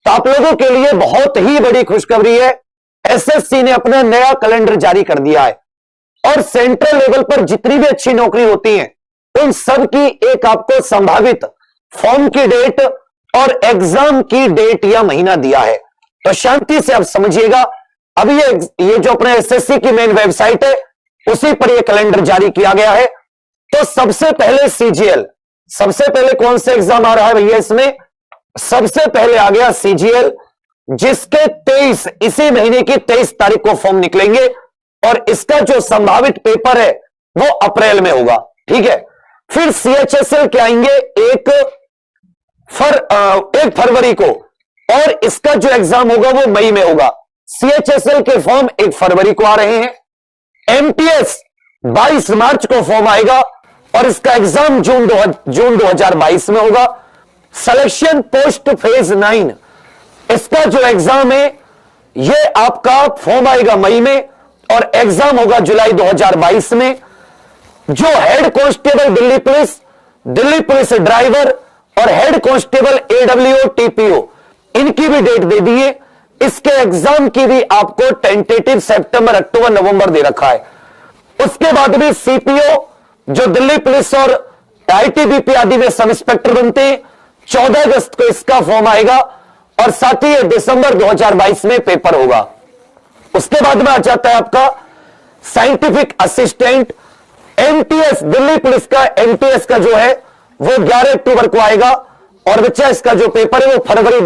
तो आप लोगों के लिए बहुत ही बड़ी खुशखबरी है। एसएससी ने अपना नया कैलेंडर जारी कर दिया है और सेंट्रल लेवल पर जितनी भी अच्छी नौकरी होती है उन सब की एक आपको संभावित फॉर्म की डेट और एग्जाम की डेट या महीना दिया है। तो शांति से आप समझिएगा। अभी ये जो अपने एसएससी की मेन वेबसाइट है उसी पर यह कैलेंडर जारी किया गया है। तो सबसे पहले सीजीएल, सबसे पहले कौन सा एग्जाम आ रहा है भैया? इसमें सबसे पहले आ गया सीजीएल, जिसके 23 इसी महीने की 23 तारीख को फॉर्म निकलेंगे और इसका जो संभावित पेपर है वो अप्रैल में होगा। ठीक है। फिर सीएचएसएल के आएंगे एक फरवरी को और इसका जो एग्जाम होगा वो मई में होगा। सीएचएसएल के फॉर्म 1 फरवरी को आ रहे हैं। एमटीएस 22 मार्च को फॉर्म आएगा और इसका एग्जाम जून 2022 में होगा। सिलेक्शन पोस्ट फेज 9 इसका जो एग्जाम है ये आपका फॉर्म आएगा मई में और एग्जाम होगा जुलाई 2022 में। जो head constable Delhi police driver और हेड कांस्टेबल एडब्ल्यूओ टीपीओ इनकी भी डेट दे दी है। इसके एग्जाम की भी आपको टेंटेटिव सितंबर, अक्टूबर, नवंबर दे रखा है। उसके बाद भी सीपीओ जो दिल्ली पुलिस और आईटीबीपी आदि में सब इंस्पेक्टर बनते हैं 14 अगस्त को इसका फॉर्म आएगा और साथ ही दिसंबर 2022 में पेपर होगा। उसके बाद में आ जाता है आपका scientific assistant MTS, Delhi police का एमटीएस का जो है वो 11 अक्टूबर को आएगा और बच्चा इसका जो पेपर है वो फरवरी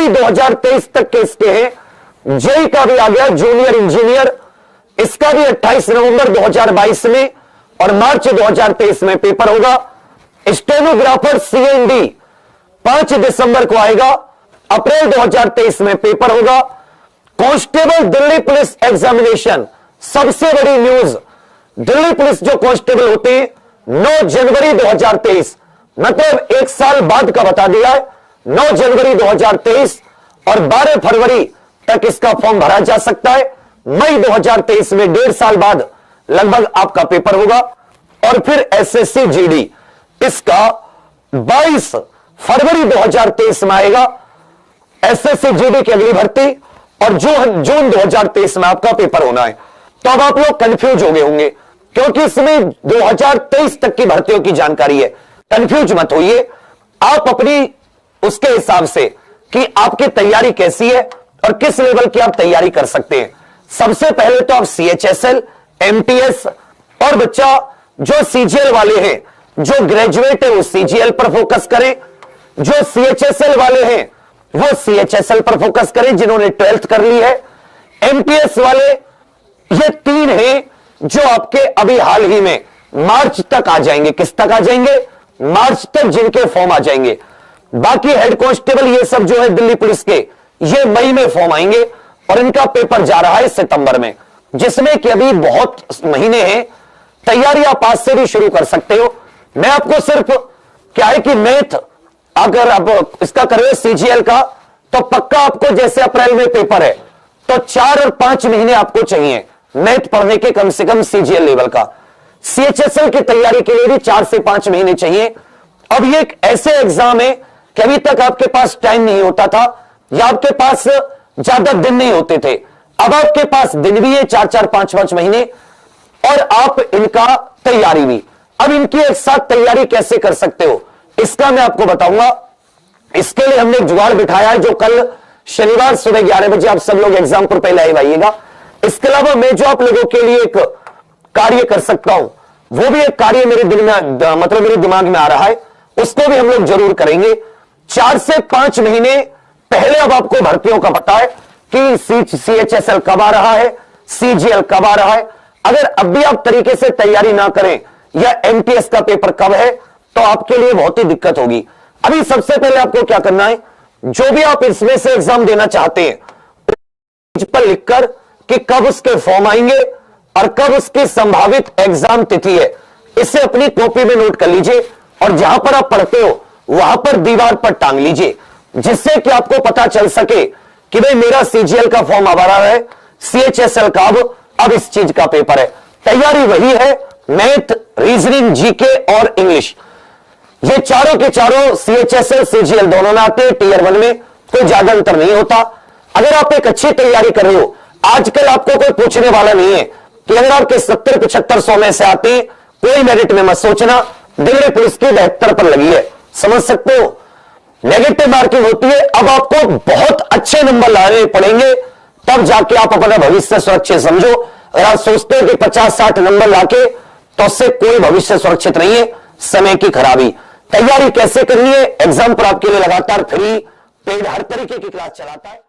2023 तक के इसके हैं। जेई का भी आ गया जूनियर इंजीनियर, इसका भी 28 नवंबर 2022 में और मार्च 2023 में पेपर होगा। स्टेनोग्राफर सीएनडी 5 दिसंबर को आएगा, अप्रैल 2023 में पेपर होगा। कांस्टेबल दिल्ली पुलिस एग्जामिनेशन, सबसे बड़ी न्यूज, दिल्ली पुलिस जो कांस्टेबल होते हैं 9 जनवरी 2023 मतलब 1 साल बाद का बता दिया है। 9 जनवरी 2023 और 12 फरवरी तक इसका फॉर्म भरा जा सकता है। मई 2023 में 1.5 साल बाद लगभग आपका पेपर होगा। और फिर एसएससी जीडी इसका 22 फरवरी 2023 में आएगा। एसएससी जीडी की अगली भर्ती और जून 2023 में आपका पेपर होना है। तो अब आप लोग कंफ्यूज हो गए होंगे क्योंकि इसमें 2023 तक की भर्तियों की जानकारी है। कंफ्यूज मत होइए, आप अपनी उसके हिसाब से कि आपकी तैयारी कैसी है और किस लेवल की आप तैयारी कर सकते हैं। सबसे पहले तो आप सीएचएसएल, एमटीएस और बच्चा जो सीजीएल वाले हैं, जो ग्रेजुएट है वो सीजीएल पर फोकस करें, जो सीएचएसएल वाले हैं वो सीएचएसएल पर फोकस करें जिन्होंने 12th कर ली है। एमटीएस वाले ये 3 हैं जो आपके अभी हाल ही में मार्च तक आ जाएंगे। किस तक आ जाएंगे? मार्च तक जिनके फॉर्म आ जाएंगे। बाकी हेड कांस्टेबल ये सब जो है दिल्ली पुलिस के ये मई में फॉर्म आएंगे और इनका पेपर जा रहा है सितंबर में, जिसमें कि अभी बहुत महीने हैं। तैयारी आप आज से भी शुरू कर सकते हो। मैं आपको सिर्फ क्या है कि मैथ अगर आप इसका करें सीजीएल का तो पक्का आपको जैसे अप्रैल में पेपर है तो 4 और 5 महीने आपको चाहिए मैथ पढ़ने के कम से कम सीजीएल लेवल का। सीएचएसएल की तैयारी के लिए भी 4 से 5 महीने चाहिए। अब ये एक ऐसे एग्जाम है कि अभी तक आपके पास टाइम नहीं होता था या आपके पास ज्यादा दिन नहीं होते थे। अब आपके पास दिन भी है 4-4, 5-5 महीने और आप इनका तैयारी भी। अब इनकी एक साथ तैयारी कैसे कर सकते हो इसका मैं आपको बताऊंगा। इसके लिए हमने एक जुगाड़ बिठाया है जो कल शनिवार सुबह 11 बजे आप सब लोग एग्जाम पर पहले आइएगा। इसके अलावा मैं जो आप लोगों के लिए एक कार्य कर सकता हूं वो भी एक कार्य मेरे दिल में मतलब मेरे दिमाग में आ रहा है, उसको भी हम लोग जरूर करेंगे। 4 से 5 महीने पहले अब आपको भर्तियों का पता है कि सीएचएसएल कब आ रहा है, सीजीएल कब आ रहा है। अगर अब भी आप तरीके से तैयारी ना करें या एमटीएस का पेपर कब है तो आपके लिए बहुत ही दिक्कत होगी। अभी सबसे पहले आपको क्या करना है, जो भी आप इसमें से एग्जाम देना चाहते हैं पर लिखकर कि कब उसके फॉर्म आएंगे और कब उसकी संभावित एग्जाम तिथि है, इसे अपनी कॉपी में नोट कर लीजिए और जहां पर आप पढ़ते हो वहां पर दीवार पर टांग लीजिए, जिससे कि आपको पता चल सके कि भाई मेरा सीजीएल का फॉर्म आ रहा है, सीएचएसएल का अब इस चीज का पेपर है। तैयारी वही है, मैथ, रीजनिंग, जीके और इंग्लिश। ये चारों के चारों CHSL CGL दोनों में आते हैं। टीयर 1 में कोई ज्यादा अंतर नहीं होता। अगर आप एक अच्छी तैयारी कर रहे हो, आजकल आपको कोई पूछने वाला नहीं है कि अगर आपके 70-75-100 में से आते, कोई मेरिट में मत सोचना। दिल्ली पुलिस की 72 पर लगी है, समझ सकते हो। नेगेटिव मार्किंग होती है। अब आपको बहुत अच्छे नंबर लाने पड़ेंगे, तब जाके आप अपना भविष्य सुरक्षित समझो। अगर आप सोचते हो कि 50-60 नंबर लाके, तो उससे कोई भविष्य सुरक्षित नहीं है, समय की खराबी। तैयारी कैसे करनी है? एग्जाम पर आपके लिए लगातार फ्री पेड हर तरीके की क्लास चलाता है।